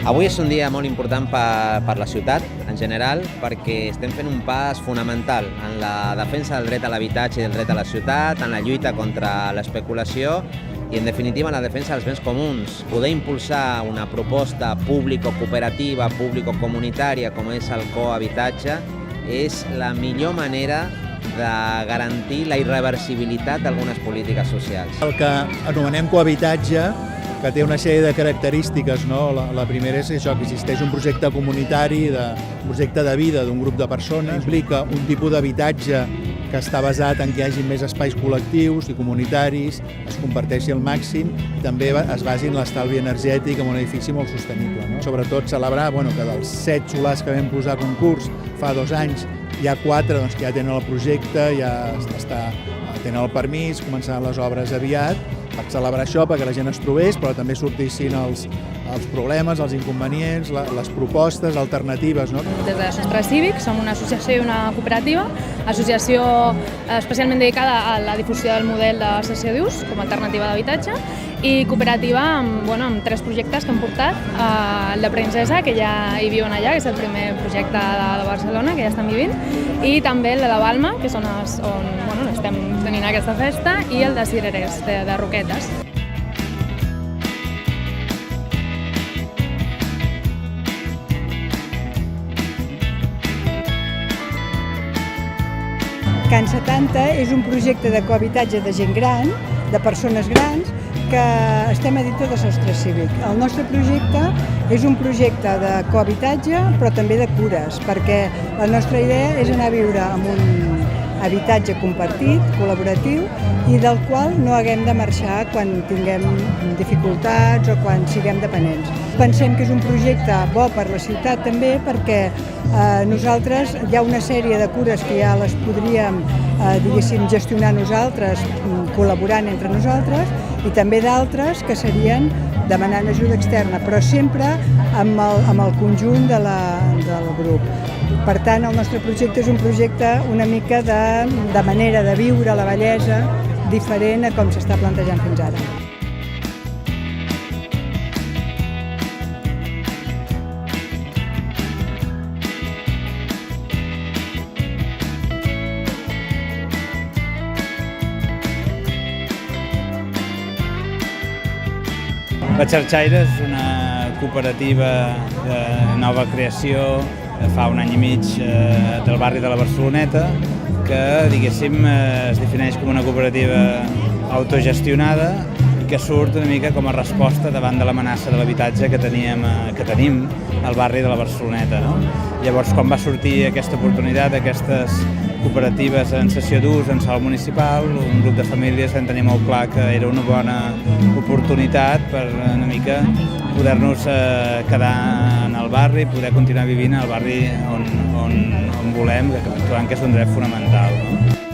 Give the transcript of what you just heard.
Avui és un dia molt important per la ciutat en general perquè estem fent un pas fonamental en la defensa del dret a l'habitatge i del dret a la ciutat, en la lluita contra l'especulació i, en definitiva, en la defensa dels béns comuns. Poder impulsar una proposta público-cooperativa, público-comunitària, com és el cohabitatge, és la millor manera de garantir la irreversibilitat d'algunes polítiques socials. El que anomenem cohabitatge, que té una sèrie de característiques, no? La primera és això, que existeix un projecte comunitari, un projecte de vida d'un grup de persones, implica un tipus d'habitatge que està basat en que hi hagi més espais col·lectius i comunitaris, es comparteixi al màxim i també es basi en l'estalvi energètic en un edifici molt sostenible. No? Sobretot celebrar que dels 7 solars que vam posar a concurs fa 2 anys hi ha 4 que ja tenen el projecte, ja tenen el permís, començaran les obres aviat, per celebrar això, perquè la gent es trobés, però també sortissin els problemes, els inconvenients, les propostes alternatives. No? Des de Sostre Cívic som una associació i una cooperativa, associació especialment dedicada a la difusió del model de cessió d'ús com a alternativa d'habitatge, i cooperativa amb 3 projectes que hem portat. El de Princesa, que ja hi viuen allà, que és el primer projecte de Barcelona, que ja estan vivint, i també el de la Balma, que és on estem tenint aquesta festa, i el de Cirerers, de Roquetes. Can 70 és un projecte de cohabitatge de gent gran, de persones grans, que estem a dintre de Sostre Cívic. El nostre projecte és un projecte de cohabitatge, però també de cures, perquè la nostra idea és anar a viure en un habitatge compartit, col·laboratiu, i del qual no haguem de marxar quan tinguem dificultats o quan siguem dependents. Pensem que és un projecte bo per la ciutat també perquè nosaltres hi ha una sèrie de cures que ja les podríem gestionar nosaltres, col·laborant entre nosaltres, i també d'altres que serien demanant ajuda externa, però sempre amb el conjunt del grup. Per tant, el nostre projecte és un projecte una mica de manera de viure la bellesa diferent a com s'està plantejant fins ara. La Xarxaire és una cooperativa de nova creació fa un any i mig del barri de la Barceloneta que, diguéssim, es defineix com una cooperativa autogestionada i que surt una mica com a resposta davant de l'amenaça de l'habitatge que tenim al barri de la Barceloneta. No? Llavors, quan va sortir aquesta oportunitat, aquestes cooperatives en cessió d'ús en sòl municipal, un grup de famílies vam tenir molt clar que era una bona oportunitat per una mica poder-nos quedar en el barri, poder continuar vivint al barri on volem, que trobem que és un dret fonamental. No?